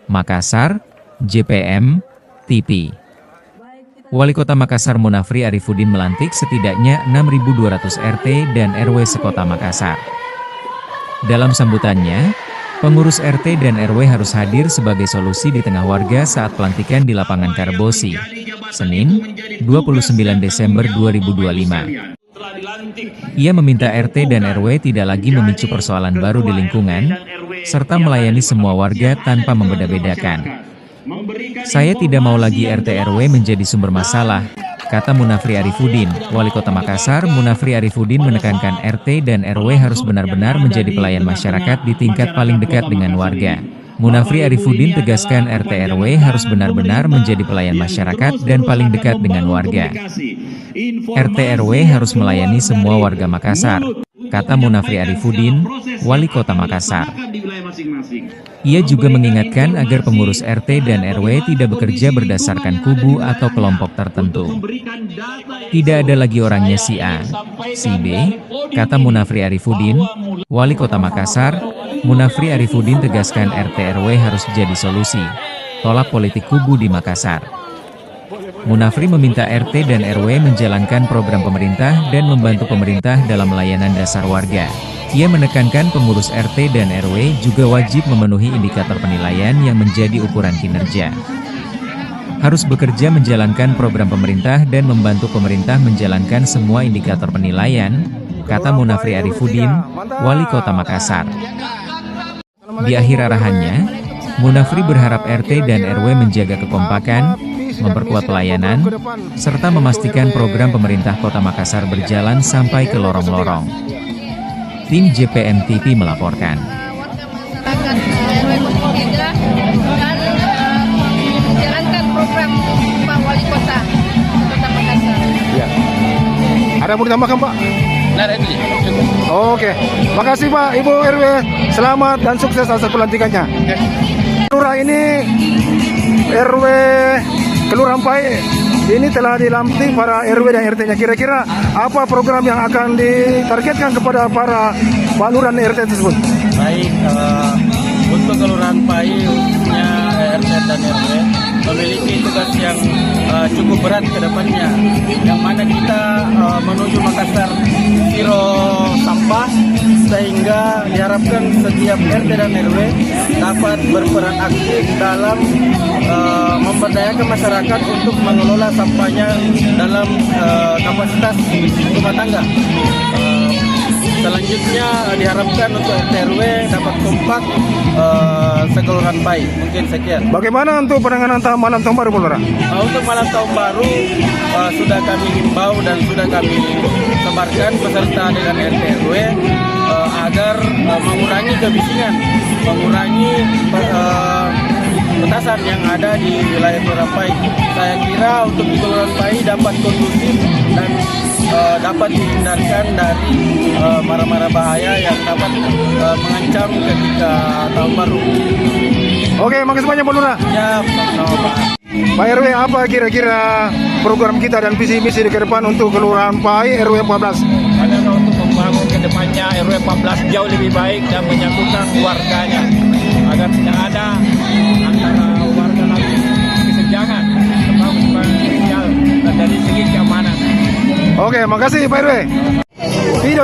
Makassar, JPM, TV. Wali Kota Makassar Munafri Arifudin melantik setidaknya 6.200 RT dan RW sekota Makassar. Dalam sambutannya, pengurus RT dan RW harus hadir sebagai solusi di tengah warga saat pelantikan di lapangan Karbosi, Senin, 29 Desember 2025. Ia meminta RT dan RW tidak lagi memicu persoalan baru di lingkungan, serta melayani semua warga tanpa membeda-bedakan. Saya tidak mau lagi RT RW menjadi sumber masalah, kata Munafri Arifudin. Wali Kota Makassar Munafri Arifudin menekankan RT dan RW harus benar-benar menjadi pelayan masyarakat di tingkat paling dekat dengan warga. Munafri Arifudin tegaskan RT RW harus benar-benar menjadi pelayan masyarakat dan paling dekat dengan warga. RT RW harus melayani semua warga Makassar, kata Munafri Arifudin, Wali Kota Makassar. Ia juga mengingatkan agar pengurus RT dan RW tidak bekerja berdasarkan kubu atau kelompok tertentu. Tidak ada lagi orangnya si A, si B, kata Munafri Arifudin, Wali Kota Makassar. Munafri Arifudin tegaskan RT RW harus jadi solusi, tolak politik kubu di Makassar. Munafri meminta RT dan RW menjalankan program pemerintah dan membantu pemerintah dalam layanan dasar warga. Ia menekankan pengurus RT dan RW juga wajib memenuhi indikator penilaian yang menjadi ukuran kinerja. Harus bekerja menjalankan program pemerintah dan membantu pemerintah menjalankan semua indikator penilaian, kata Munafri Arifudin, Wali Kota Makassar. Di akhir arahannya, Munafri berharap RT dan RW menjaga kekompakan, memperkuat pelayanan, serta memastikan program pemerintah Kota Makassar berjalan sampai ke lorong-lorong. Tim JPM TV melaporkan. Menjalankan program Pak Wali Kota Makassar. Ya. Ada mau ditambahkan, Pak? Oke, makasih Pak, Ibu RW, selamat dan sukses atas pelantikannya. Kelurahan ini RW Kelurahan Pai ini telah dilantik para RW dan RT-nya. Kira-kira apa program yang akan ditargetkan kepada para Pak Lurah dan RT tersebut? Baik, untuk Kelurahan Pai khususnya RT dan RW memiliki tugas yang cukup berat ke depannya, yang mana kita menuju Makassar zero sampah, sehingga diharapkan setiap RT dan RW dapat berperan aktif dalam memberdayakan masyarakat untuk mengelola sampahnya dalam kapasitas rumah tangga. Selanjutnya diharapkan untuk RT RW dapat kompak sekelurahan Pai. Mungkin sekian. Bagaimana untuk penanganan malam tahun baru, Lurah? Untuk malam tahun baru sudah kami himbau dan sudah kami sebarkan beserta dengan RT RW agar mengurangi kebisingan, mengurangi petasan yang ada di wilayah Kelurahan Pai. Saya kira untuk di Kelurahan Pai dapat kondusif dan dapat dihindarkan dari mara-mara bahaya yang dapat mengancam ketika tahun baru. Oke, makasih banyak Pak Lurah. Ya, sama-sama. Pak RW, apa kira-kira program kita dan visi misi ke depan untuk Kelurahan Pai RW 14? Adalah untuk membangun ke depannya RW 14 jauh lebih baik dan menyatukan warganya agar tidak ada antara warga lagi kesenjangan, terutama sosial dan dari segi keamanan. Oke, makasih Pak RW. Video.